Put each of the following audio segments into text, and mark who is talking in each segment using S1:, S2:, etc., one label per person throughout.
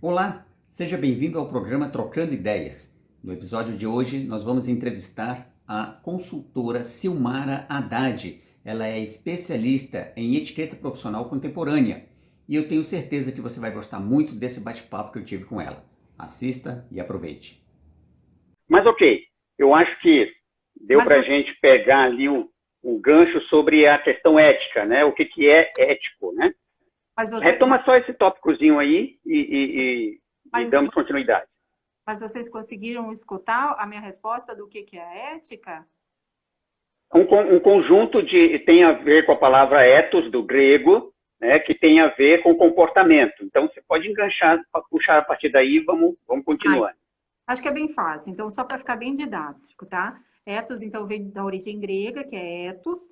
S1: Olá, seja bem-vindo ao programa Trocando Ideias. No episódio de hoje, nós vamos entrevistar a consultora Silmara Haddad. Ela é especialista em etiqueta profissional contemporânea e eu tenho certeza que você vai gostar muito desse bate-papo que eu tive com ela. Assista e aproveite.
S2: Mas ok, eu acho que deu para a gente pegar ali um gancho sobre a questão ética, né? O que é ético, né? Retoma só esse tópicozinho aí e damos continuidade.
S3: Mas vocês conseguiram escutar a minha resposta do que é a ética?
S2: Um conjunto tem a ver com a palavra ethos, do grego, né, que tem a ver com comportamento. Então, você pode enganchar, puxar a partir daí, vamos continuando.
S3: Acho que é bem fácil. Então, só para ficar bem didático, tá? Ethos, então, vem da origem grega, que é ethos,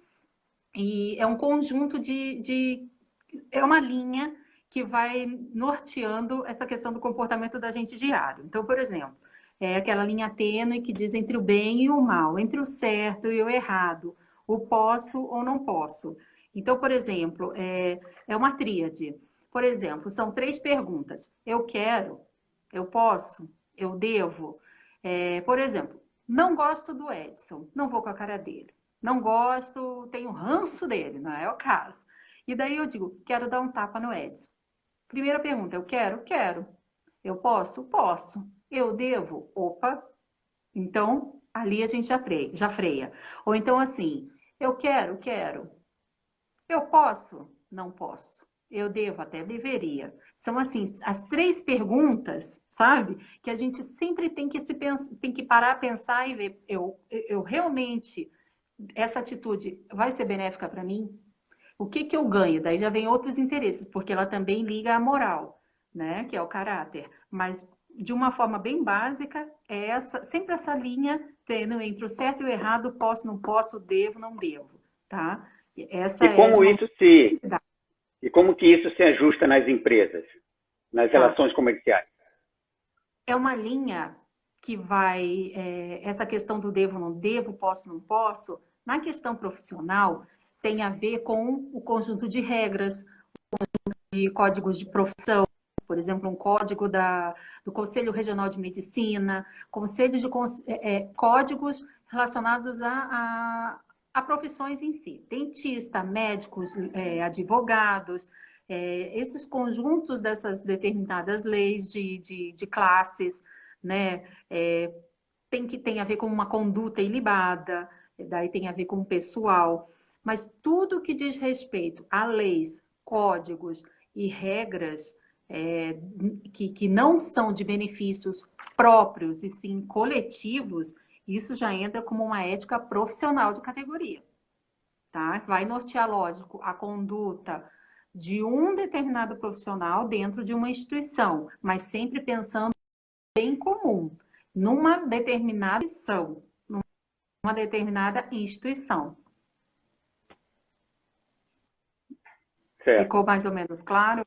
S3: e é um conjunto é uma linha que vai norteando essa questão do comportamento da gente diário. Então, por exemplo, é aquela linha tênue que diz entre o bem e o mal, entre o certo e o errado, o posso ou não posso. Então, por exemplo, é uma tríade. Por exemplo, são 3 perguntas. Eu quero, eu posso, eu devo. Por exemplo, não gosto do Edson, não vou com a cara dele. Não gosto, tenho ranço dele, não é o caso. E daí eu digo, quero dar um tapa no Edson. Primeira pergunta, eu quero? Quero. Eu posso? Posso. Eu devo? Opa. Então, ali a gente já freia. Ou então assim, eu quero? Quero. Eu posso? Não posso. Eu devo? Até deveria. São assim, as 3 perguntas, sabe? Que a gente sempre tem que parar, pensar e ver, eu realmente, essa atitude vai ser benéfica para mim? O que eu ganho? Daí já vem outros interesses, porque ela também liga à moral, né? Que é o caráter. Mas, de uma forma bem básica, sempre essa linha tendo entre o certo e o errado, posso, não posso, devo, não devo, tá?
S2: Como que isso se ajusta nas empresas, nas relações comerciais?
S3: É uma linha que vai, essa questão do devo, não devo, posso, não posso, na questão profissional, tem a ver com o conjunto de regras, de códigos de profissão, por exemplo, um código do Conselho Regional de Medicina, códigos relacionados a profissões em si, dentista, médicos, advogados, esses conjuntos dessas determinadas leis de classes, né, tem a ver com uma conduta ilibada, daí tem a ver com o pessoal, mas tudo que diz respeito a leis, códigos e regras que não são de benefícios próprios e sim coletivos, isso já entra como uma ética profissional de categoria, tá? Vai nortear, lógico, a conduta de um determinado profissional dentro de uma instituição, mas sempre pensando no bem comum, numa determinada missão, numa determinada instituição.
S2: Certo.
S3: Ficou mais ou menos claro?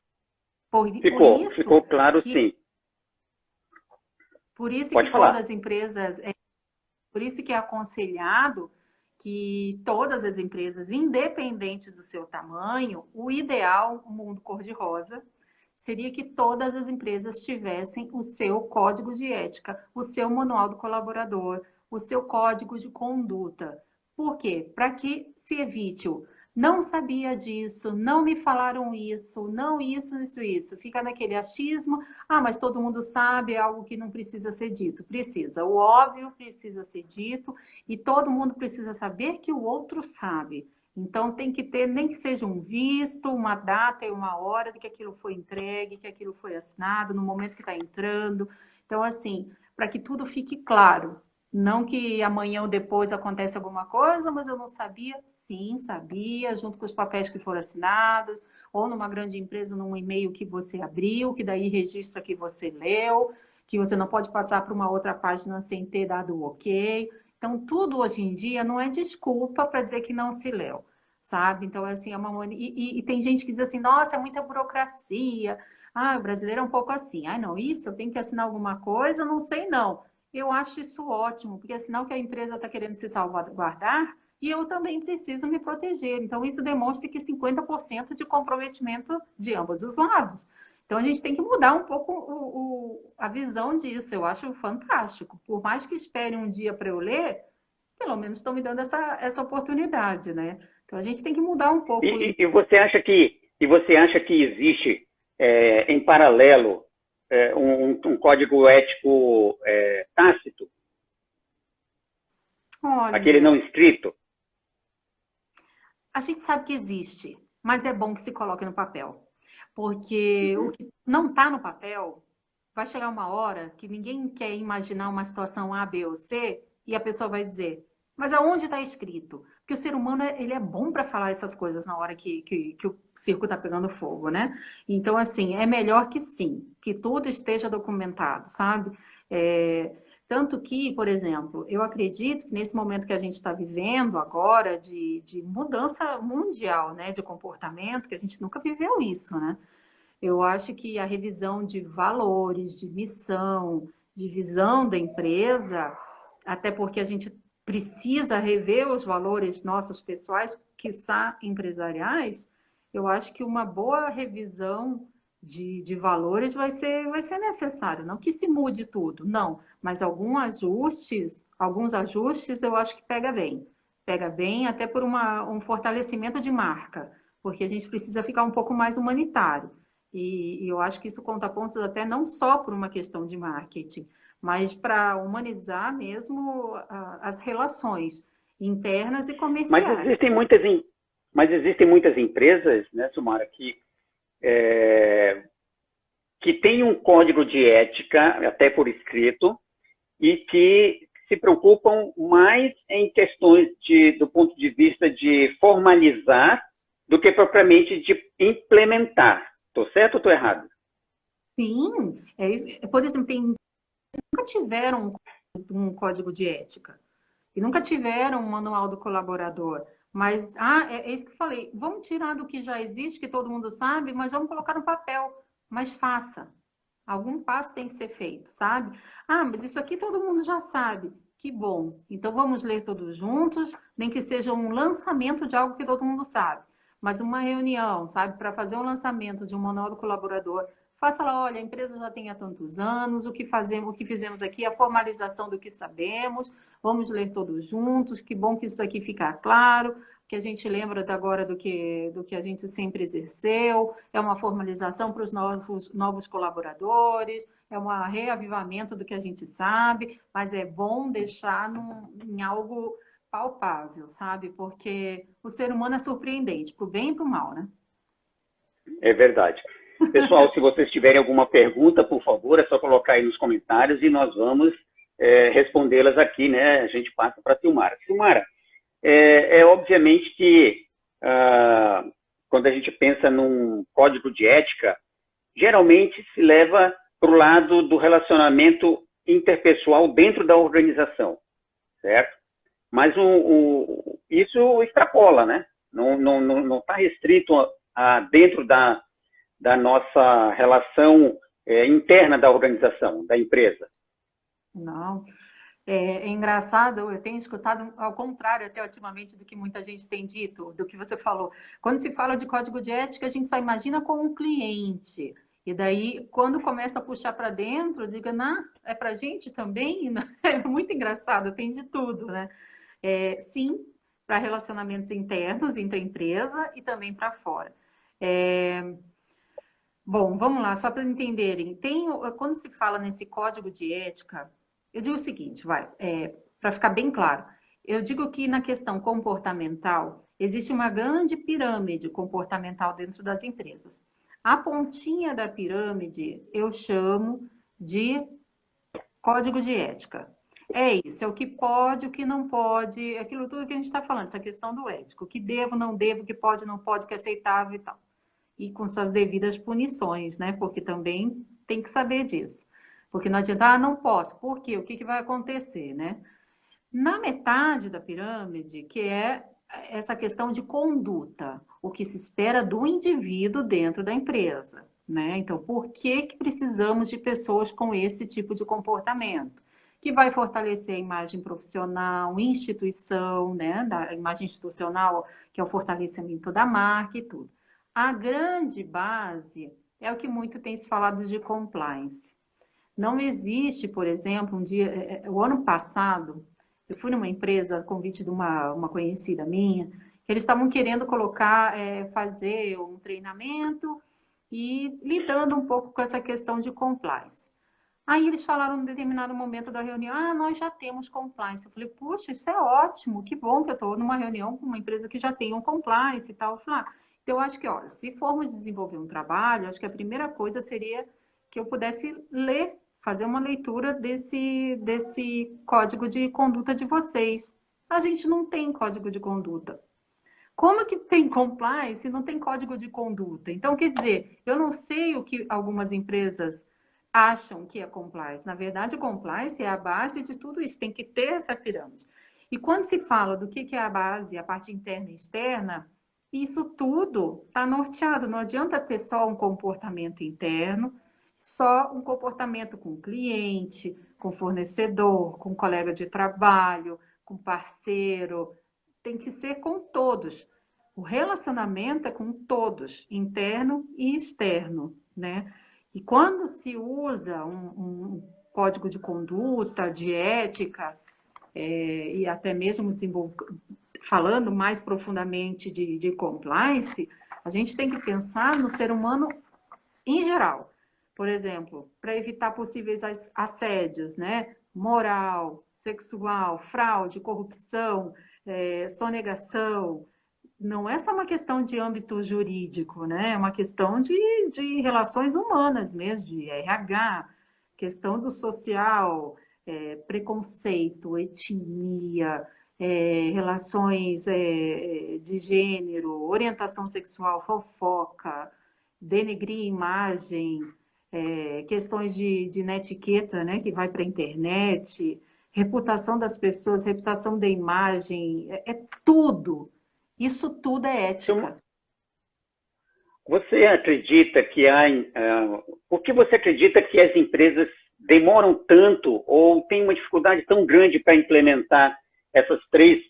S2: Ficou claro, sim.
S3: Por isso
S2: Pode
S3: que
S2: falar.
S3: todas as empresas, por isso que é aconselhado que todas as empresas, independente do seu tamanho, o ideal, o mundo cor-de-rosa, seria que todas as empresas tivessem o seu código de ética, o seu manual do colaborador, o seu código de conduta. Por quê? Para que se evite o não sabia disso, não me falaram isso, não isso. Fica naquele achismo, mas todo mundo sabe, é algo que não precisa ser dito. Precisa, o óbvio precisa ser dito e todo mundo precisa saber que o outro sabe. Então, tem que ter, nem que seja um visto, uma data e uma hora de que aquilo foi entregue, que aquilo foi assinado, no momento que está entrando. Então, assim, para que tudo fique claro. Não que amanhã ou depois acontece alguma coisa, mas eu não sabia. Sim, sabia, junto com os papéis que foram assinados, ou numa grande empresa, num e-mail que você abriu, que daí registra que você leu, que você não pode passar para uma outra página sem ter dado o ok. Então, tudo hoje em dia não é desculpa para dizer que não se leu, sabe? Então, assim, é uma... E tem gente que diz assim, nossa, é muita burocracia. O brasileiro é um pouco assim. Não, isso, eu tenho que assinar alguma coisa, não sei não. Eu acho isso ótimo, porque é sinal que a empresa está querendo se salvaguardar e eu também preciso me proteger. Então, isso demonstra que 50% de comprometimento de ambos os lados. Então, a gente tem que mudar um pouco a visão disso. Eu acho fantástico. Por mais que espere um dia para eu ler, pelo menos estão me dando essa oportunidade, né? Então, a gente tem que mudar um pouco isso.
S2: E você acha que existe, em paralelo, um código ético tácito?
S3: Olha,
S2: Aquele não escrito?
S3: a gente sabe que existe, mas é bom que se coloque no papel. Porque o que não está no papel, vai chegar uma hora que ninguém quer imaginar uma situação A, B ou C, e a pessoa vai dizer, mas aonde está escrito? Porque o ser humano, ele é bom para falar essas coisas na hora que o circo está pegando fogo, né? Então, assim, é melhor que sim, que tudo esteja documentado, sabe? Tanto que, por exemplo, eu acredito que nesse momento que a gente está vivendo agora, de mudança mundial, né, de comportamento, que a gente nunca viveu isso, né? Eu acho que a revisão de valores, de missão, de visão da empresa, até porque a gente precisa rever os valores nossos pessoais, quiçá empresariais, eu acho que uma boa revisão de valores vai ser necessário. Não que se mude tudo, não, mas alguns ajustes eu acho que pega bem. Pega bem até por um fortalecimento de marca, porque a gente precisa ficar um pouco mais humanitário. E eu acho que isso conta pontos até não só por uma questão de marketing, mas para humanizar mesmo as relações internas e
S2: Mas
S3: comerciais.
S2: existem muitas empresas, né, Silmara, que têm um código de ética, até por escrito, e que se preocupam mais em questões do ponto de vista de formalizar do que propriamente de implementar. Estou certo ou estou errado?
S3: Sim, é isso. Por exemplo, nunca tiveram um código de ética e nunca tiveram um manual do colaborador. Mas é isso que eu falei. Vamos tirar do que já existe, que todo mundo sabe, mas vamos colocar no papel. Mas faça. Algum passo tem que ser feito, sabe? Mas isso aqui todo mundo já sabe. Que bom. Então vamos ler todos juntos, nem que seja um lançamento de algo que todo mundo sabe. Mas uma reunião, sabe, para fazer um lançamento de um manual do colaborador, faça lá, olha, a empresa já tem há tantos anos, o que fizemos aqui é a formalização do que sabemos, vamos ler todos juntos, que bom que isso aqui fica claro, que a gente lembra agora do que a gente sempre exerceu, é uma formalização para os novos colaboradores, é um reavivamento do que a gente sabe, mas é bom deixar em algo palpável, sabe? Porque o ser humano é surpreendente, para o bem e para o mal, né?
S2: É verdade. Pessoal, se vocês tiverem alguma pergunta, por favor, é só colocar aí nos comentários e nós vamos respondê-las aqui, né? A gente passa para a Silmara. Silmara, obviamente que quando a gente pensa num código de ética, geralmente se leva para o lado do relacionamento interpessoal dentro da organização, certo? Mas isso extrapola, né? Não está restrito a dentro da nossa relação interna da organização, da empresa.
S3: Não. É engraçado, eu tenho escutado ao contrário até ultimamente do que muita gente tem dito, do que você falou. Quando se fala de código de ética, a gente só imagina com um cliente. E daí, quando começa a puxar para dentro, diga, não, é para a gente também? É muito engraçado, tem de tudo, né? Sim, para relacionamentos internos, entre a empresa e também para fora. Bom, vamos lá, só para entenderem. Quando se fala nesse código de ética, eu digo o seguinte, para ficar bem claro. Eu digo que na questão comportamental, existe uma grande pirâmide comportamental dentro das empresas. A pontinha da pirâmide eu chamo de código de ética. É isso, é o que pode, o que não pode, aquilo tudo que a gente está falando, essa questão do ético. O que devo, não devo, o que pode, não pode, o que é aceitável e tal. E com suas devidas punições, né? Porque também tem que saber disso. Porque não adianta, não posso. Por quê? O que vai acontecer, né? Na metade da pirâmide, que é essa questão de conduta, o que se espera do indivíduo dentro da empresa, né? Então, por que precisamos de pessoas com esse tipo de comportamento? Que vai fortalecer a imagem profissional, instituição, né? Da imagem institucional, que é o fortalecimento da marca e tudo. A grande base é o que muito tem se falado de compliance. Não existe, por exemplo, o ano passado, eu fui numa empresa, a convite de uma conhecida minha, que eles estavam querendo colocar, fazer um treinamento e lidando um pouco com essa questão de compliance. Aí eles falaram em determinado momento da reunião, nós já temos compliance. Eu falei, puxa, isso é ótimo, que bom que eu estou numa reunião com uma empresa que já tem um compliance e tal. Eu falei, então eu acho que, olha, se formos desenvolver um trabalho, acho que a primeira coisa seria que eu pudesse ler, fazer uma leitura desse código de conduta de vocês. A gente não tem código de conduta. Como que tem compliance e não tem código de conduta? Então, quer dizer, eu não sei o que algumas empresas acham que é compliance. Na verdade, o compliance é a base de tudo isso, tem que ter essa pirâmide. E quando se fala do que é a base, a parte interna e externa, isso tudo está norteado. Não adianta ter só um comportamento interno, só um comportamento com o cliente, com o fornecedor, com o colega de trabalho, com o parceiro. Tem que ser com todos. O relacionamento é com todos, interno e externo, né? E quando se usa um código de conduta, de ética, e até mesmo falando mais profundamente de compliance, a gente tem que pensar no ser humano em geral. Por exemplo, para evitar possíveis assédios, né? Moral, sexual, fraude, corrupção, sonegação. Não é só uma questão de âmbito jurídico, né? É uma questão de relações humanas mesmo, de RH, questão do social, preconceito, etnia, relações de gênero, orientação sexual, fofoca, denegrir imagem, questões de netiqueta, né, que vai para a internet, reputação das pessoas, reputação da imagem, tudo. Isso tudo é ética.
S2: Você acredita que por que você acredita que as empresas demoram tanto ou têm uma dificuldade tão grande para implementar essas três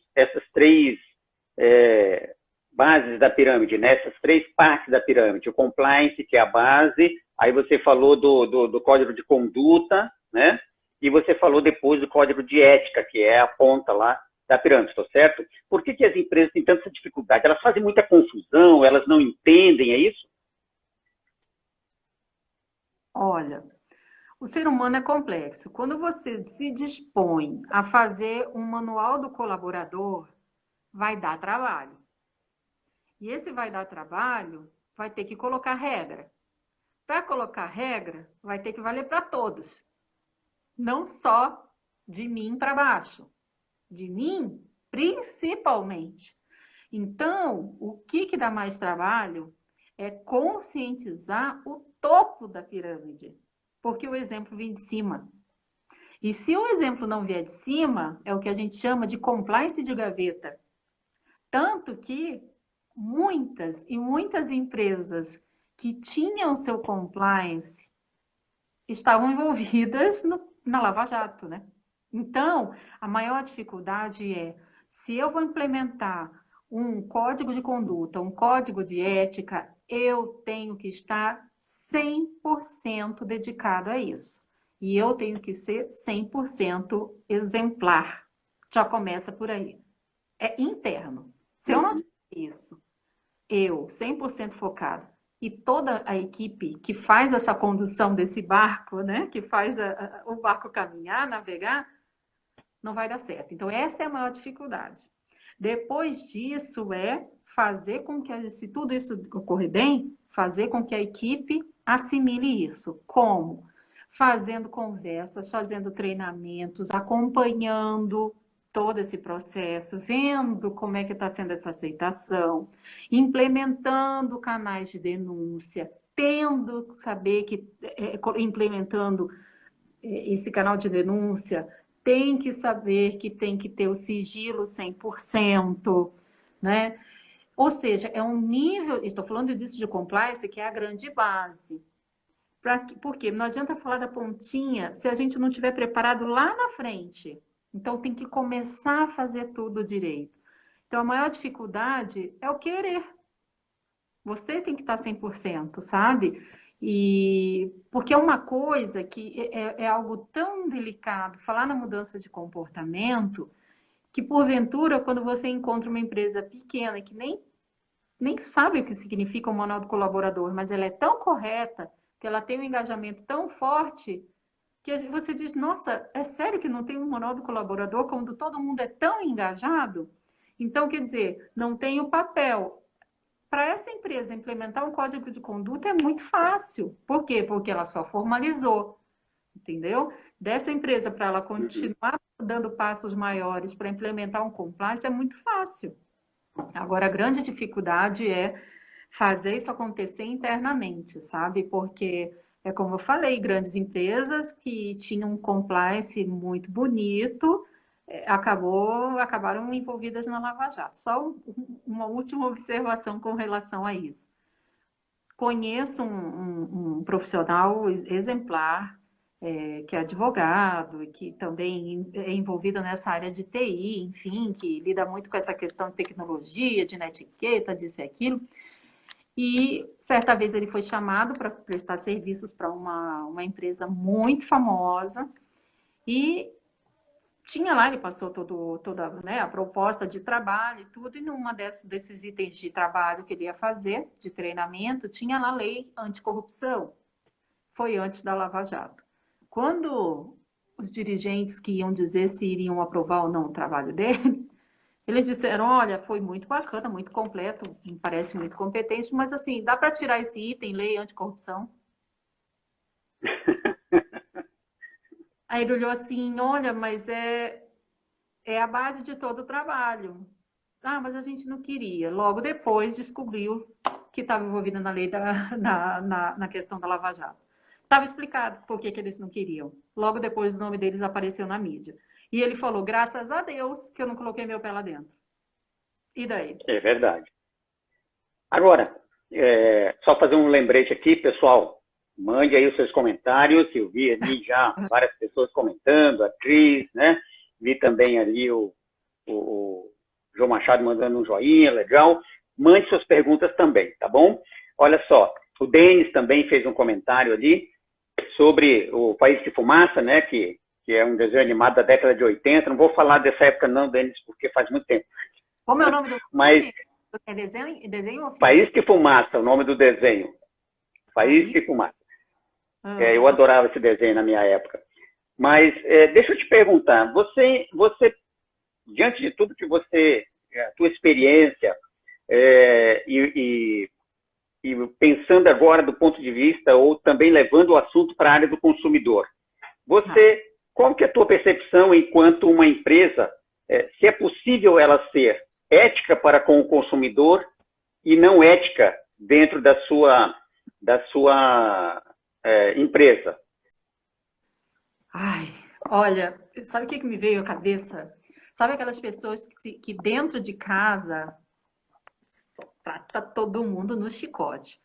S2: bases da pirâmide, né? Essas três partes da pirâmide? O compliance, que é a base, aí você falou do código de conduta, né? E você falou depois do código de ética, que é a ponta lá da pirâmide, tá certo? Por que as empresas têm tanta dificuldade? Elas fazem muita confusão, elas não entendem, é isso?
S3: Olha, o ser humano é complexo. Quando você se dispõe a fazer um manual do colaborador, vai dar trabalho. E esse vai dar trabalho, vai ter que colocar regra. Para colocar regra, vai ter que valer para todos. Não só de mim para baixo. De mim, principalmente. Então, o que dá mais trabalho é conscientizar o topo da pirâmide, porque o exemplo vem de cima. E se o exemplo não vier de cima, é o que a gente chama de compliance de gaveta. Tanto que muitas e muitas empresas que tinham seu compliance estavam envolvidas na Lava Jato, né? Então, a maior dificuldade é, se eu vou implementar um código de conduta, um código de ética, eu tenho que estar 100% dedicado a isso. E eu tenho que ser 100% exemplar. Já começa por aí. É interno. Se eu não tiver isso, eu 100% focado, e toda a equipe que faz essa condução desse barco, né, que faz o barco caminhar, navegar, não vai dar certo. Então, essa é a maior dificuldade. Depois disso, fazer com que, se tudo isso ocorrer bem, fazer com que a equipe assimile isso. Como? Fazendo conversas, fazendo treinamentos, acompanhando todo esse processo, vendo como é que está sendo essa aceitação, implementando canais de denúncia, tendo saber que, implementando esse canal de denúncia, tem que saber que tem que ter o sigilo 100%, né? Ou seja, é um nível, estou falando disso de compliance, que é a grande base. Porque não adianta falar da pontinha se a gente não estiver preparado lá na frente. Então, tem que começar a fazer tudo direito. Então, a maior dificuldade é o querer. Você tem que estar 100%, sabe? E porque é uma coisa que é algo tão delicado, falar na mudança de comportamento, que porventura, quando você encontra uma empresa pequena que nem sabe o que significa o manual do colaborador, mas ela é tão correta, que ela tem um engajamento tão forte, que você diz, nossa, é sério que não tem um manual do colaborador quando todo mundo é tão engajado? Então, quer dizer, não tem o papel. Para essa empresa implementar um código de conduta é muito fácil. Por quê? Porque ela só formalizou, entendeu? Dessa empresa para ela continuar dando passos maiores para implementar um compliance é muito fácil. Agora, a grande dificuldade é fazer isso acontecer internamente, sabe? Porque é como eu falei, grandes empresas que tinham um compliance muito bonito, acabaram envolvidas na Lava Jato. Só uma última observação com relação a isso. Conheço um profissional exemplar, que é advogado e que também é envolvido nessa área de TI, enfim, que lida muito com essa questão de tecnologia, de netiqueta, disso e aquilo. E certa vez ele foi chamado para prestar serviços para uma empresa muito famosa e tinha lá, ele passou toda, né, a proposta de trabalho e tudo, e numa desses itens de trabalho que ele ia fazer, de treinamento, tinha lá a lei anticorrupção. Foi antes da Lava Jato. Quando os dirigentes que iam dizer se iriam aprovar ou não o trabalho dele, eles disseram, olha, foi muito bacana, muito completo, me parece muito competente, mas assim, dá para tirar esse item, lei anticorrupção? Aí ele olhou assim, olha, mas é a base de todo o trabalho. Ah, mas a gente não queria. Logo depois descobriu que estava envolvida na lei na questão da Lava Jato. Estava explicado por que eles não queriam. Logo depois o nome deles apareceu na mídia. E ele falou, graças a Deus que eu não coloquei meu pé lá dentro. E daí?
S2: É verdade. Agora, só fazer um lembrete aqui, pessoal. Mande aí os seus comentários. Eu vi ali já várias pessoas comentando, a Cris, né? Vi também ali o João Machado mandando um joinha, legal. Mande suas perguntas também, tá bom? Olha só, o Denis também fez um comentário ali sobre o País de Fumaça, né? Que é um desenho animado da década de 80. Não vou falar dessa época não, Denis, porque faz muito tempo.
S3: Como é o nome do
S2: Mas
S3: é desenho ou filme?
S2: País que Fumaça, o nome do desenho. País que Fumaça. Eu adorava esse desenho na minha época. Mas deixa eu te perguntar, você, diante de tudo que você, a tua experiência, e pensando agora do ponto de vista, ou também levando o assunto para a área do consumidor, qual que é a tua percepção enquanto uma empresa, se é possível ela ser ética para com o consumidor e não ética dentro da sua empresa?
S3: Ai, olha, sabe o que me veio à cabeça? Sabe aquelas pessoas que dentro de casa trata todo mundo no chicote.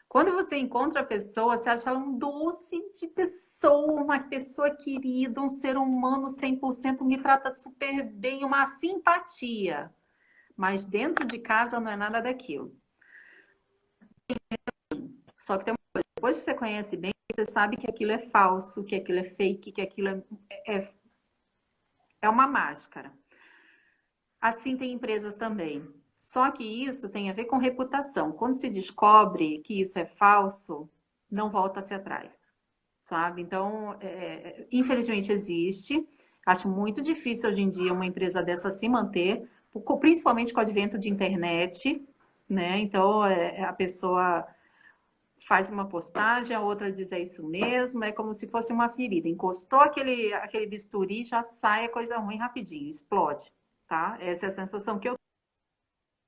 S3: Quando você encontra a pessoa, você acha ela um doce de pessoa, uma pessoa querida, um ser humano 100%, me trata super bem, uma simpatia. Mas dentro de casa não é nada daquilo. Só que tem uma coisa, depois que você conhece bem, você sabe que aquilo é falso, que aquilo é fake, que aquilo é uma máscara. Assim tem empresas também. Só que isso tem a ver com reputação. Quando se descobre que isso é falso, não volta-se atrás, sabe? Então, infelizmente existe. Acho muito difícil hoje em dia uma empresa dessa se manter, principalmente com o advento de internet, né? Então, a pessoa faz uma postagem, a outra diz é isso mesmo, é como se fosse uma ferida. Encostou aquele bisturi, já sai a coisa ruim rapidinho, explode, tá? Essa é a sensação que eu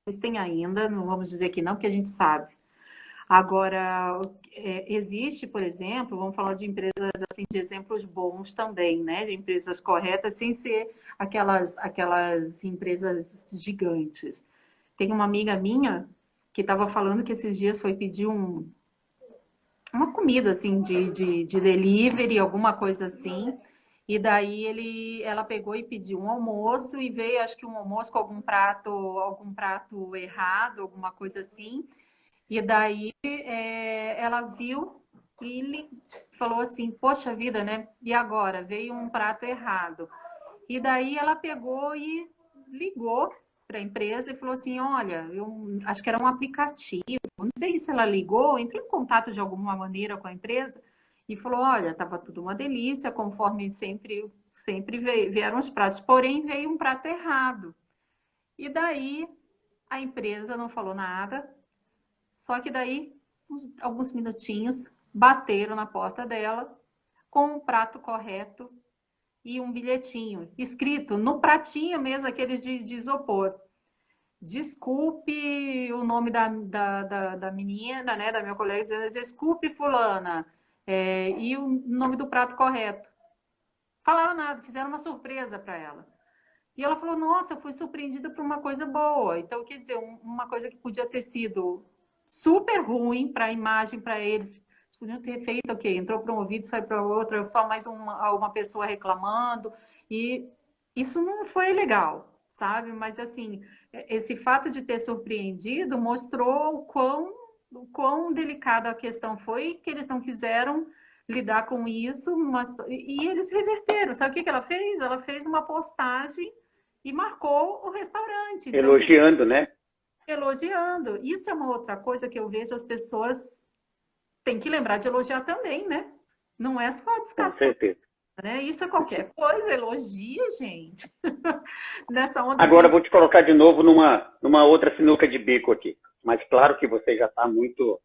S3: existem ainda, não vamos dizer que não, porque a gente sabe. Agora, existe, por exemplo, vamos falar de empresas assim, de exemplos bons também, né? De empresas corretas, sem ser aquelas empresas gigantes. Tem uma amiga minha que estava falando que esses dias foi pedir uma comida assim de delivery, alguma coisa assim. E daí ela pegou e pediu um almoço e veio, acho que um almoço com algum prato errado, alguma coisa assim. E daí ela viu e ele falou assim, poxa vida, né? E agora? Veio um prato errado. E daí ela pegou e ligou para a empresa e falou assim, olha, eu acho que era um aplicativo, não sei se ela ligou, entrou em contato de alguma maneira com a empresa e falou, olha, estava tudo uma delícia, conforme sempre vieram os pratos, porém veio um prato errado. E daí a empresa não falou nada, só que daí, alguns minutinhos, bateram na porta dela com o prato correto e um bilhetinho escrito no pratinho mesmo, aquele de isopor. Desculpe o nome da menina, né, da minha colega, dizendo, desculpe fulana, e o nome do prato correto. Falaram nada, fizeram uma surpresa para ela. E ela falou, nossa, eu fui surpreendida por uma coisa boa. Então, quer dizer, uma coisa que podia ter sido super ruim para a imagem, para eles. Eles podiam ter feito o quê? Entrou para um ouvido, sai para o outro, só mais uma pessoa reclamando. E isso não foi legal, sabe? Mas, assim, esse fato de ter surpreendido mostrou o quão delicada a questão foi, que eles não quiseram lidar com isso, e eles reverteram. Sabe o que ela fez? Ela fez uma postagem e marcou o restaurante. Então,
S2: elogiando, né?
S3: Elogiando. Isso é uma outra coisa que eu vejo as pessoas têm que lembrar de elogiar também, né? Não é só descascar.
S2: Com certeza.
S3: Né? Isso é qualquer coisa, elogia, gente. Nessa onda
S2: Agora vou te colocar de novo numa outra sinuca de bico aqui. Mas claro que você já está muito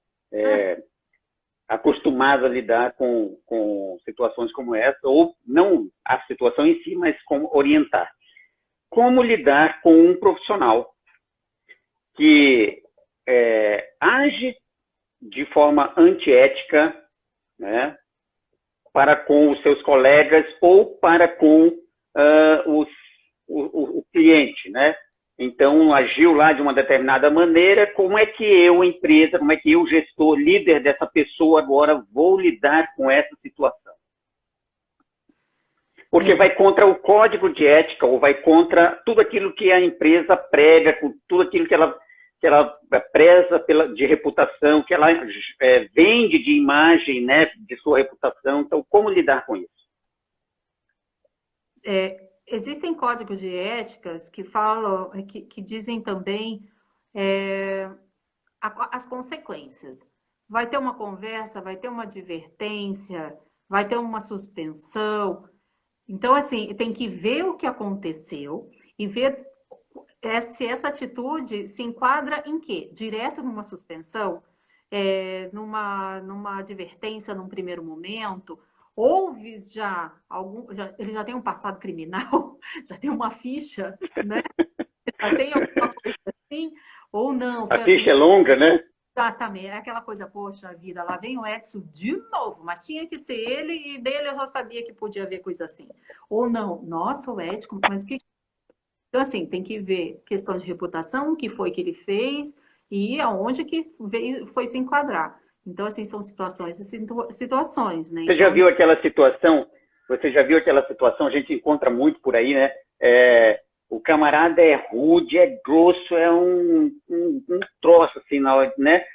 S2: acostumado a lidar com situações como essa, ou não a situação em si, mas como orientar. Como lidar com um profissional que age de forma antiética, né, para com os seus colegas ou para com o cliente, né? Então, agiu lá de uma determinada maneira, como é que eu, empresa, como é que eu, gestor, líder dessa pessoa, agora vou lidar com essa situação? Porque vai contra o código de ética, ou vai contra tudo aquilo que a empresa prega, com tudo aquilo que ela preza de reputação, que ela vende de imagem, né, de sua reputação. Então, como lidar com isso?
S3: Existem códigos de éticas que falam, que dizem também as consequências. Vai ter uma conversa, vai ter uma advertência, vai ter uma suspensão. Então, assim, tem que ver o que aconteceu e ver se essa atitude se enquadra em quê? Direto numa suspensão, numa advertência num primeiro momento. Houve ele já tem um passado criminal, já tem uma ficha, né? Já tem alguma coisa assim, ou não?
S2: A ficha é longa, né?
S3: Exatamente, é aquela coisa, poxa vida, lá vem o Edson de novo, mas tinha que ser ele, e dele eu já sabia que podia haver coisa assim. Ou não, nossa, o ético, mas o que... Então, assim, tem que ver questão de reputação, o que foi que ele fez e aonde que foi se enquadrar. Então, assim, são situações e situações, né?
S2: Você já viu aquela situação? A gente encontra muito por aí, né? O camarada é rude, é grosso, é um troço, assim, né?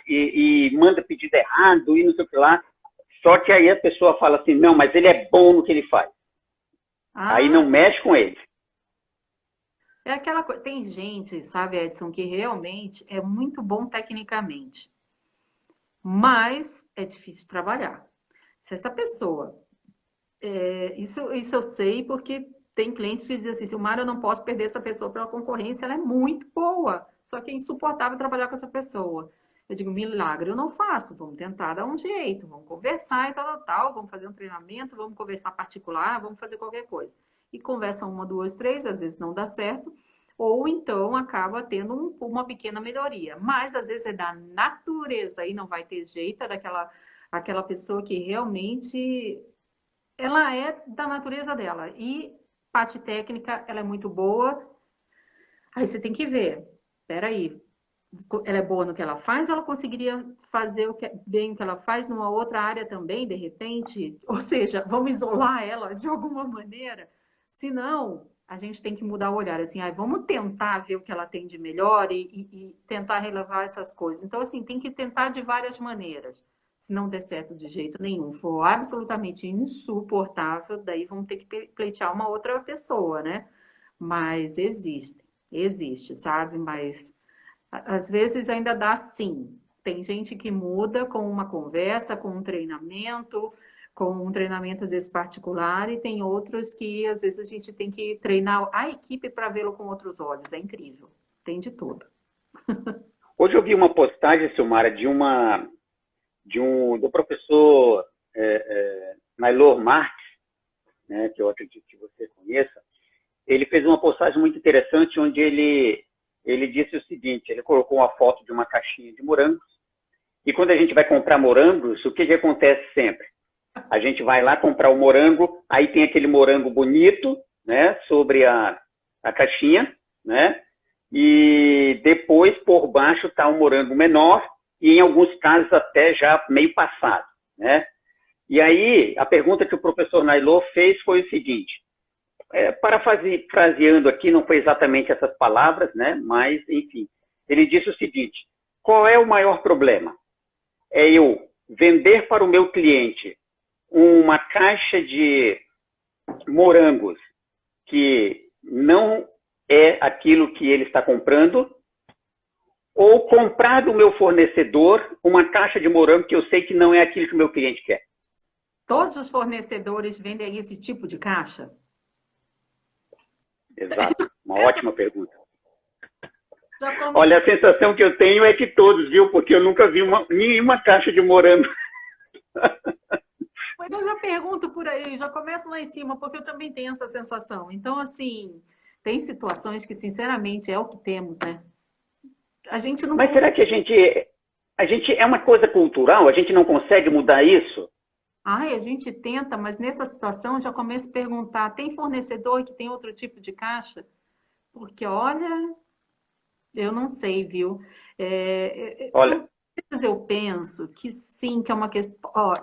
S2: E manda pedido errado e não sei o que lá. Só que aí a pessoa fala assim, não, mas ele é bom no que ele faz. Aí não mexe com ele.
S3: É aquela coisa. Tem gente, sabe, Edson, que realmente é muito bom tecnicamente, mas é difícil trabalhar. Se essa pessoa... isso eu sei porque tem clientes que dizem assim, Silmara, eu não posso perder essa pessoa pela concorrência, ela é muito boa, só que é insuportável trabalhar com essa pessoa. Eu digo, milagre eu não faço, vamos tentar dar um jeito, vamos conversar e tal, vamos fazer um treinamento, vamos conversar particular, vamos fazer qualquer coisa. E conversa 1, 2, 3, às vezes não dá certo, ou então acaba tendo uma pequena melhoria. Mas às vezes é da natureza e não vai ter jeito, é aquela pessoa que realmente ela é da natureza dela. E parte técnica, ela é muito boa. Aí você tem que ver, peraí, ela é boa no que ela faz ou ela conseguiria fazer bem o que ela faz numa outra área também, de repente? Ou seja, vamos isolar ela de alguma maneira? Se não, a gente tem que mudar o olhar, assim, vamos tentar ver o que ela tem de melhor e tentar relevar essas coisas. Então, assim, tem que tentar de várias maneiras, Se não der certo de jeito nenhum, for absolutamente insuportável, daí vamos ter que pleitear uma outra pessoa, né? Mas existe, sabe? Mas às vezes ainda dá sim. Tem gente que muda com uma conversa, com um treinamento, às vezes particular, e tem outros que às vezes a gente tem que treinar a equipe para vê-lo com outros olhos. É incrível. Tem de tudo.
S2: Hoje eu vi uma postagem, Silmara, do professor Nailor Marques, né, que eu acredito que você conheça. Ele fez uma postagem muito interessante onde ele disse o seguinte: ele colocou uma foto de uma caixinha de morangos, e quando a gente vai comprar morangos, o que acontece sempre? A gente vai lá comprar o morango, aí tem aquele morango bonito, né, sobre a caixinha, né, e depois por baixo está um morango menor, e em alguns casos até já meio passado, né. E aí a pergunta que o professor Nailor fez foi o seguinte: parafraseando aqui, não foi exatamente essas palavras, né, mas enfim, ele disse o seguinte: qual é o maior problema? É eu vender para o meu cliente uma caixa de morangos que não é aquilo que ele está comprando, ou comprar do meu fornecedor uma caixa de morango que eu sei que não é aquilo que o meu cliente quer?
S3: Todos os fornecedores vendem esse tipo de caixa?
S2: Exato, uma ótima pergunta. Olha, a sensação que eu tenho é que todos, viu? Porque eu nunca vi nenhuma caixa de morango.
S3: Mas eu já pergunto por aí, já começo lá em cima, porque eu também tenho essa sensação. Então, assim, tem situações que, sinceramente, é o que temos, né? A gente não
S2: Mas será que a gente é uma coisa cultural? A gente não consegue mudar isso?
S3: Ai, a gente tenta, mas nessa situação eu já começo a perguntar: tem fornecedor que tem outro tipo de caixa? Porque, olha, eu não sei, viu?
S2: Olha,
S3: Eu penso que sim, que é uma questão. Ó,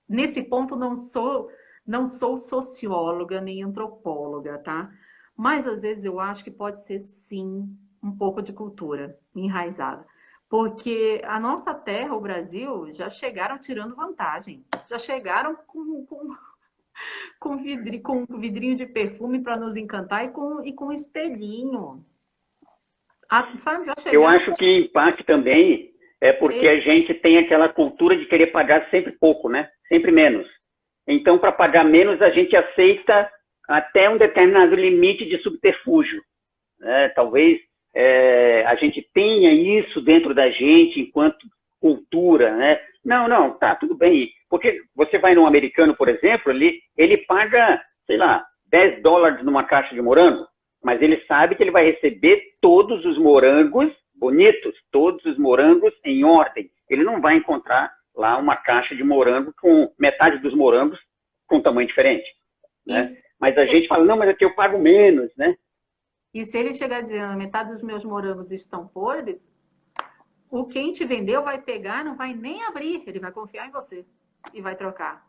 S3: nesse ponto não sou socióloga nem antropóloga, tá? Mas às vezes eu acho que pode ser sim um pouco de cultura enraizada. Porque a nossa terra, o Brasil, já chegaram tirando vantagem. Já chegaram com vidrinho de perfume para nos encantar e com espelhinho. Sabe, já
S2: eu
S3: chegaram.
S2: acho que em parte também é porque a gente tem aquela cultura de querer pagar sempre pouco, né? Sempre menos. Então, para pagar menos, a gente aceita até um determinado limite de subterfúgio, né? Talvez a gente tenha isso dentro da gente enquanto cultura, né? Não, tá, tudo bem. Porque você vai num americano, por exemplo, ele paga, sei lá, $10 numa caixa de morango, mas ele sabe que ele vai receber todos os morangos bonitos, todos os morangos em ordem. Ele não vai encontrar lá uma caixa de morango com metade dos morangos com tamanho diferente, né? Mas a gente fala: não, mas aqui eu pago menos, né?
S3: E se ele chegar dizendo: metade dos meus morangos estão podres, o quem te vendeu vai pegar, não vai nem abrir, ele vai confiar em você e vai trocar,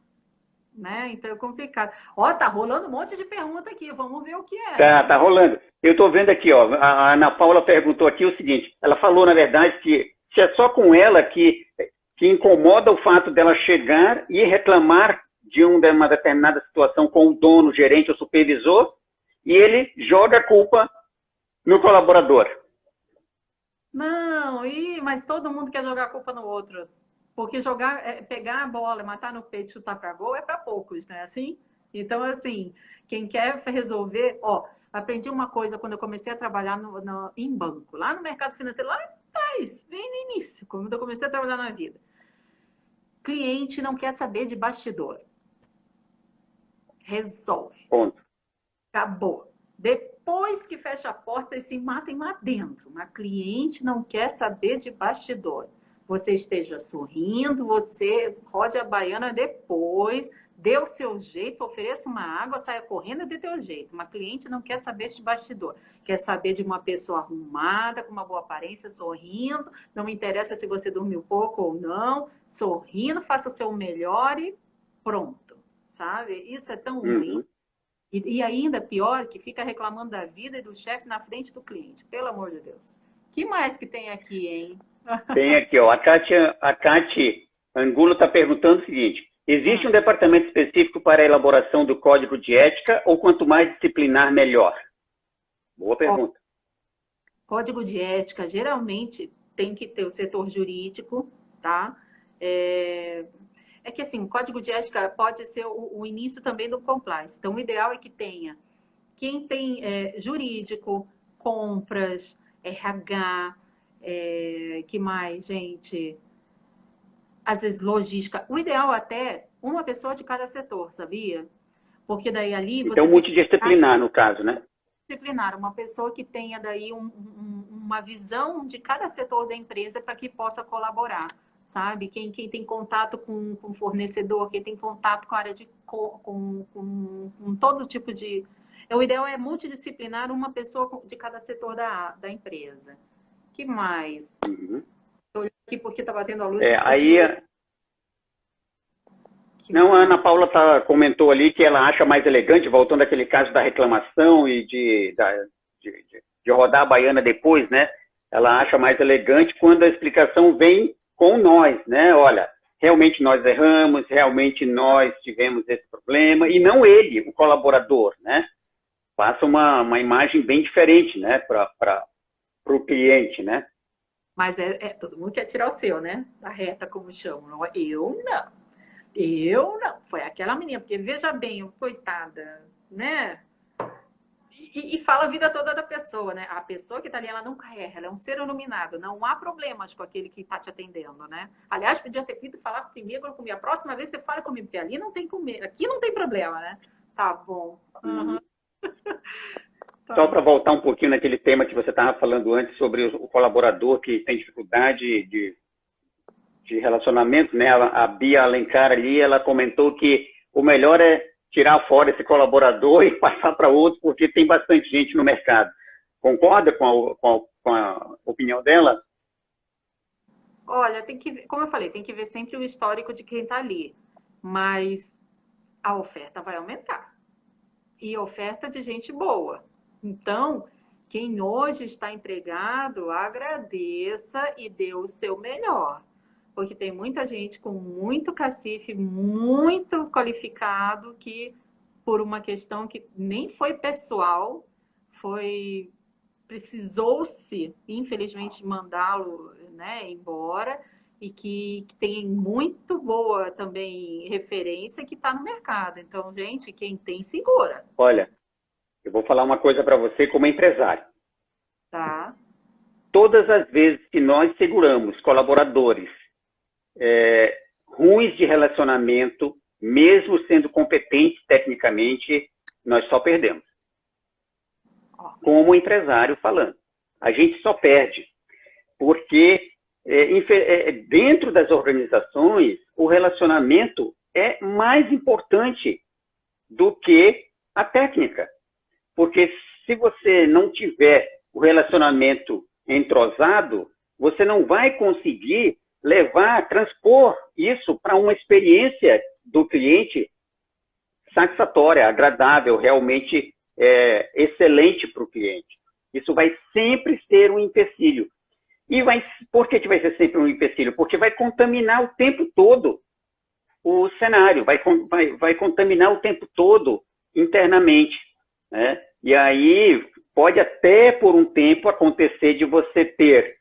S3: né? Então é complicado. Ó, tá rolando um monte de pergunta aqui, vamos ver o que é.
S2: Tá rolando. Eu tô vendo aqui, ó, a Ana Paula perguntou aqui o seguinte: ela falou, na verdade, que se é só com ela que incomoda o fato dela chegar e reclamar de uma determinada situação com o dono, o gerente ou supervisor, e ele joga a culpa no colaborador.
S3: Não, mas todo mundo quer jogar a culpa no outro. Porque pegar a bola, matar no peito e chutar para gol é para poucos, né? Assim? Então, assim, quem quer resolver... Ó, aprendi uma coisa quando eu comecei a trabalhar em banco, lá no mercado financeiro, lá atrás, bem no início, quando eu comecei a trabalhar na vida. Cliente não quer saber de bastidor. Resolve.
S2: Ponto.
S3: Acabou. Depois que fecha a porta, vocês se matem lá dentro. Mas cliente não quer saber de bastidor. Você esteja sorrindo, você rode a baiana depois, dê o seu jeito, ofereça uma água, saia correndo e dê teu jeito. Mas cliente não quer saber de bastidor. Quer saber de uma pessoa arrumada, com uma boa aparência, sorrindo. Não me interessa se você dormiu pouco ou não. Sorrindo, faça o seu melhor e pronto. Sabe? Isso é tão ruim. E ainda pior, que fica reclamando da vida e do chefe na frente do cliente. Pelo amor de Deus. Que mais que tem aqui, hein?
S2: Tem aqui, ó. A Cati Angulo está perguntando o seguinte: existe um departamento específico para a elaboração do código de ética ou quanto mais disciplinar, melhor? Boa pergunta.
S3: Código de ética, geralmente, tem que ter o setor jurídico, tá? É que, assim, o código de ética pode ser o início também do compliance. Então, o ideal é que tenha quem tem jurídico, compras, RH, que mais, gente? Às vezes, logística. O ideal até uma pessoa de cada setor, sabia? Porque daí ali...
S2: Então, multidisciplinar, no caso, né?
S3: Disciplinar, uma pessoa que tenha daí uma visão de cada setor da empresa para que possa colaborar, sabe? Quem tem contato com fornecedor, quem tem contato com a área com todo tipo de... O ideal é multidisciplinar, uma pessoa de cada setor da empresa. Que mais? Estou olhando aqui porque está batendo a luz.
S2: Não, a Ana Paula comentou ali que ela acha mais elegante, voltando àquele caso da reclamação e de rodar a baiana depois, né? Ela acha mais elegante quando a explicação vem com nós, né? Olha, realmente nós erramos, realmente nós tivemos esse problema, e não ele, o colaborador, né? Passa uma imagem bem diferente, né? Para o cliente, né?
S3: Mas todo mundo quer tirar o seu, né? Da reta, como chamam. Eu não. Foi aquela menina, porque veja bem, coitada, né? E fala a vida toda da pessoa, né? A pessoa que tá ali, ela nunca erra, ela é um ser iluminado. Não há problemas com aquele que tá te atendendo, né? Aliás, podia ter vindo falar comigo ou comigo. A próxima vez você fala comigo, porque ali não tem comer, aqui não tem problema, né? Tá bom. Uhum.
S2: Só para voltar um pouquinho naquele tema que você estava falando antes sobre o colaborador que tem dificuldade de relacionamento, né? A Bia Alencar ali, ela comentou que o melhor é tirar fora esse colaborador e passar para outro, porque tem bastante gente no mercado. Concorda com a opinião dela?
S3: Olha, tem que ver, como eu falei, tem que ver sempre o histórico de quem está ali. Mas a oferta vai aumentar. E oferta de gente boa. Então, quem hoje está empregado, agradeça e dê o seu melhor. Porque tem muita gente com muito cacife, muito qualificado, que por uma questão que nem foi pessoal, precisou-se, infelizmente, mandá-lo, né, embora, e que tem muito boa também referência que está no mercado. Então, gente, quem tem, segura.
S2: Olha, eu vou falar uma coisa para você como empresário.
S3: Tá.
S2: Todas as vezes que nós seguramos colaboradores ruins de relacionamento, mesmo sendo competentes tecnicamente, nós só perdemos. Como empresário falando. A gente só perde. Porque dentro das organizações, o relacionamento é mais importante do que a técnica. Porque se você não tiver o relacionamento entrosado, você não vai conseguir transpor isso para uma experiência do cliente satisfatória, agradável, realmente excelente para o cliente. Isso vai sempre ser um empecilho. Por que vai ser sempre um empecilho? Porque vai contaminar o tempo todo o cenário, vai contaminar o tempo todo internamente, né? E aí pode até por um tempo acontecer de você ter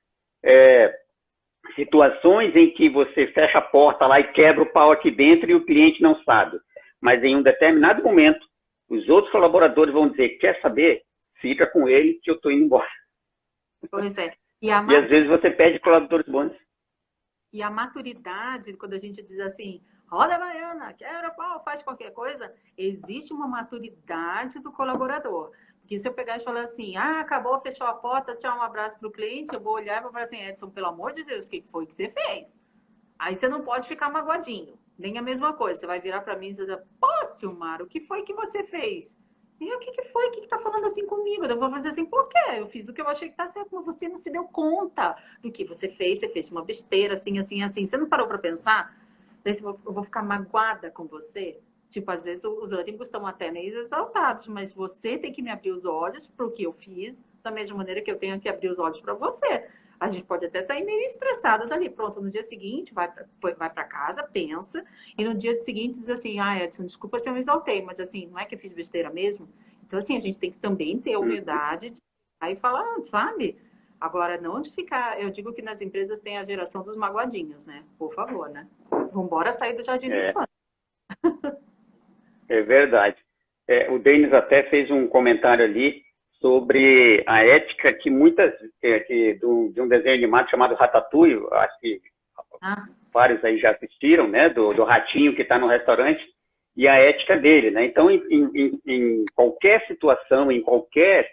S2: situações em que você fecha a porta lá e quebra o pau aqui dentro e o cliente não sabe. Mas em um determinado momento, os outros colaboradores vão dizer, quer saber? Fica com ele que eu estou indo embora.
S3: Pois é.
S2: E às vezes você perde colaboradores bons.
S3: E a maturidade, quando a gente diz assim, roda a baiana, quebra pau, faz qualquer coisa, existe uma maturidade do colaborador. Porque se eu pegar e falar assim, acabou, fechou a porta, tchau, um abraço para o cliente, eu vou olhar e vou falar assim, Edson, pelo amor de Deus, o que foi que você fez? Aí você não pode ficar magoadinho. Nem a mesma coisa. Você vai virar para mim e dizer, pô, Silmar, o que foi que você fez? E o que foi? O que tá falando assim comigo? Eu vou fazer assim, por quê? Eu fiz o que eu achei que tá certo, mas você não se deu conta do que você fez uma besteira, assim, assim, assim. Você não parou para pensar? Daí eu vou ficar magoada com você? Tipo, às vezes os ânimos estão até meio exaltados, mas você tem que me abrir os olhos para o que eu fiz, da mesma maneira que eu tenho que abrir os olhos para você. A gente pode até sair meio estressado dali. Pronto, no dia seguinte, vai para casa, pensa, e no dia seguinte diz assim, Edson, desculpa se eu me exaltei, mas assim, não é que eu fiz besteira mesmo? Então, assim, a gente tem que também ter a humildade de aí falar, sabe? Agora, não de ficar... Eu digo que nas empresas tem a geração dos magoadinhos, né? Por favor, né? Vambora sair do jardim da infância.
S2: É verdade. O Denis até fez um comentário ali sobre a ética que de um desenho animado chamado Ratatouille, acho que vários aí já assistiram, né? Do ratinho que está no restaurante, e a ética dele, né? Então, em qualquer situação, em qualquer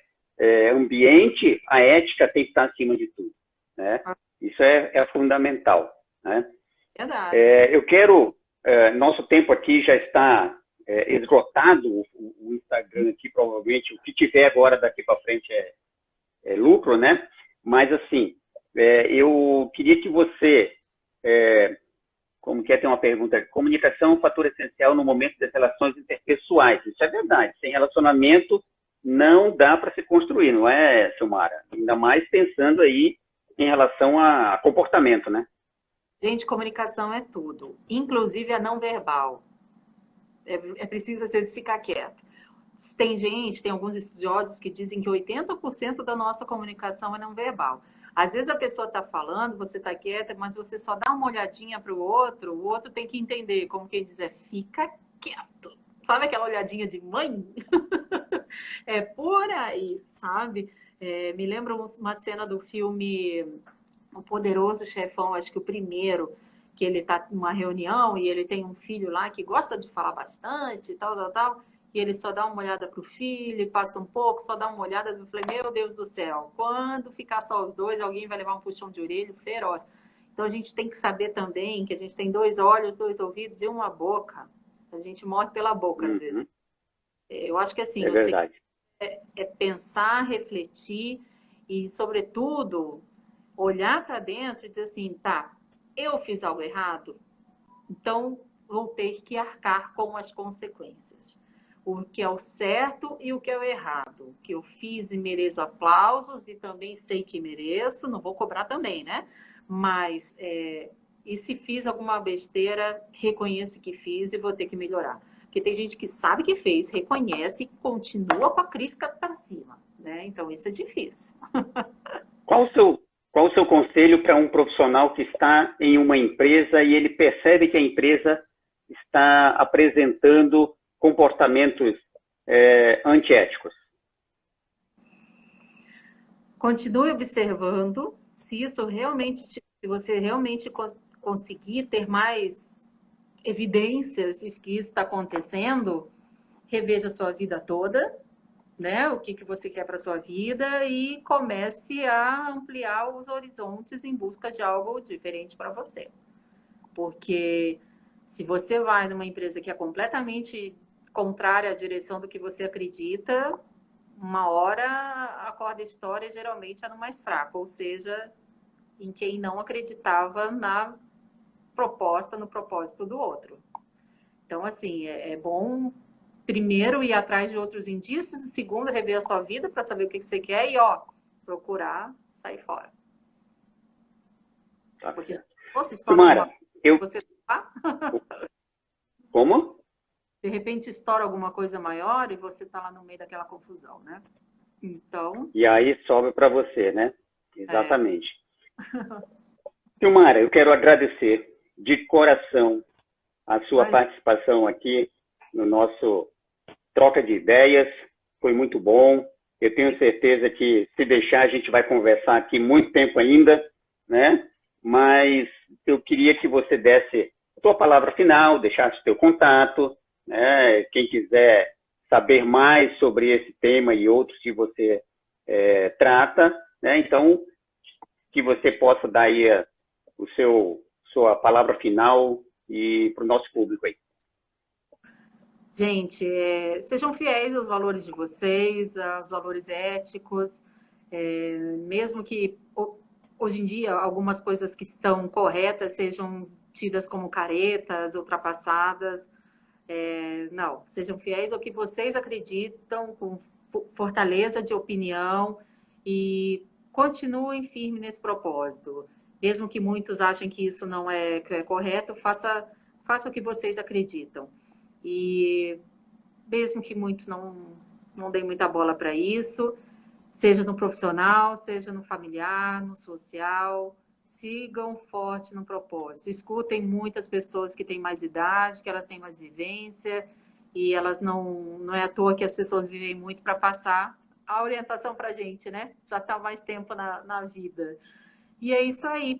S2: ambiente, a ética tem que estar acima de tudo, né? Isso é fundamental, né?
S3: Verdade.
S2: Eu quero... nosso tempo aqui já está esgotado, o Instagram aqui, provavelmente, o que tiver agora daqui para frente é lucro, né? Mas, assim, eu queria que você... como que é, tem uma pergunta, comunicação é um fator essencial no momento das relações interpessoais. Isso é verdade. Sem relacionamento não dá para se construir, não é, Silmara? Ainda mais pensando aí em relação a comportamento, né?
S3: Gente, comunicação é tudo, inclusive a não verbal. É preciso, às vezes, ficar quieto. Tem alguns estudiosos que dizem que 80% da nossa comunicação é não verbal. Às vezes a pessoa está falando, você está quieta, mas você só dá uma olhadinha para o outro tem que entender, como quem diz, fica quieto. Sabe aquela olhadinha de mãe? É por aí, sabe? Me lembra uma cena do filme O Poderoso Chefão, acho que o primeiro, que ele está numa reunião e ele tem um filho lá que gosta de falar bastante, tal, e ele só dá uma olhada para o filho, passa um pouco, só dá uma olhada, eu falei, meu Deus do céu, quando ficar só os dois, alguém vai levar um puxão de orelha feroz. Então a gente tem que saber também que a gente tem 2 olhos, 2 ouvidos e uma boca. A gente morre pela boca, às vezes. Eu acho que assim,
S2: verdade.
S3: É pensar, refletir e, sobretudo, olhar para dentro e dizer assim, tá, eu fiz algo errado, então vou ter que arcar com as consequências. O que é o certo e o que é o errado. O que eu fiz e mereço aplausos e também sei que mereço, não vou cobrar também, né? Mas, e se fiz alguma besteira, reconheço que fiz e vou ter que melhorar. Porque tem gente que sabe que fez, reconhece e continua com a crítica para cima, né? Então, isso é difícil.
S2: Qual o seu conselho para um profissional que está em uma empresa e ele percebe que a empresa está apresentando comportamentos antiéticos?
S3: Continue observando se você realmente conseguir ter mais evidências de que isso está acontecendo, reveja a sua vida toda, né? O que você quer para a sua vida e comece a ampliar os horizontes em busca de algo diferente para você. Porque se você vai numa empresa que é completamente contrária à direção do que você acredita, uma hora a corda história geralmente é no mais fraco, ou seja, em quem não acreditava na proposta, no propósito do outro. Então, assim, é bom, primeiro, ir atrás de outros indícios, e segundo, rever a sua vida para saber o que você quer e, procurar sair fora.
S2: Tá.
S3: Porque se você
S2: Silmara,
S3: você
S2: Como?
S3: De repente estoura alguma coisa maior e você está lá no meio daquela confusão, né? Então...
S2: E aí sobe para você, né? Exatamente. Silmara, eu quero agradecer de coração a sua participação aqui no nosso Troca de Ideias. Foi muito bom. Eu tenho certeza que, se deixar, a gente vai conversar aqui muito tempo ainda, né? Mas eu queria que você desse a sua palavra final, deixasse o seu contato, né? Quem quiser saber mais sobre esse tema e outros que você trata, né? Então, que você possa dar aí sua palavra final e para o nosso público aí.
S3: Gente, sejam fiéis aos valores de vocês, aos valores éticos, mesmo que hoje em dia algumas coisas que são corretas sejam tidas como caretas, ultrapassadas. Não, sejam fiéis ao que vocês acreditam, com fortaleza de opinião e continuem firmes nesse propósito. Mesmo que muitos achem que isso não é correto, faça o que vocês acreditam. E mesmo que muitos não deem muita bola para isso, seja no profissional, seja no familiar, no social, sigam forte no propósito. Escutem muitas pessoas que têm mais idade, que elas têm mais vivência, e elas não é à toa que as pessoas vivem muito para passar a orientação para a gente, né? Já está mais tempo na vida. E é isso aí.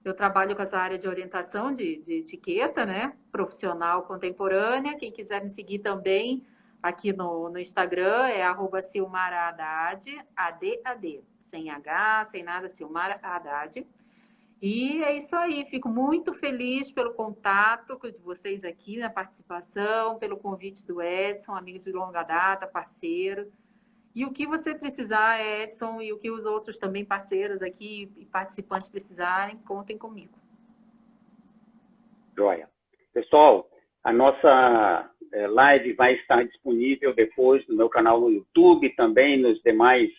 S3: Eu trabalho com essa área de orientação de etiqueta, né? Profissional contemporânea. Quem quiser me seguir também aqui no Instagram é @Silmara Haddad, ADAD, sem H, sem nada, Silmara Haddad. E é isso aí, fico muito feliz pelo contato de vocês aqui na participação, pelo convite do Edson, amigo de longa data, parceiro. E o que você precisar, Edson, e o que os outros também parceiros aqui e participantes precisarem, contem comigo.
S2: Joia. Pessoal, a nossa live vai estar disponível depois no meu canal no YouTube, também nos demais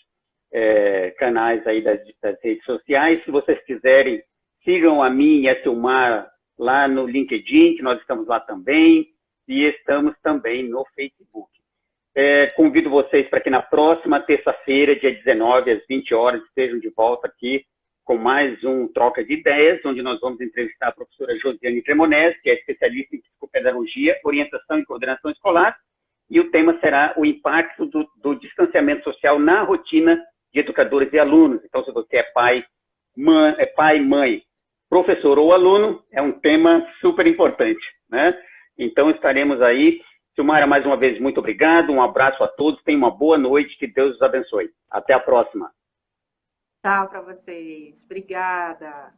S2: canais aí das redes sociais. Se vocês quiserem, sigam a mim e a Silmara lá no LinkedIn, que nós estamos lá também, e estamos também no Facebook. Convido vocês para que na próxima terça-feira, dia 19, às 20 horas, estejam de volta aqui com mais um Troca de Ideias, onde nós vamos entrevistar a professora Josiane Cremonese, que é especialista em psicopedagogia, orientação e coordenação escolar, e o tema será o impacto do distanciamento social na rotina de educadores e alunos. Então, se você é pai, mãe, professor ou aluno, é um tema super importante, né? Então, estaremos aí. Silmara, mais uma vez, muito obrigado. Um abraço a todos. Tenham uma boa noite. Que Deus os abençoe. Até a próxima.
S3: Tchau para vocês. Obrigada.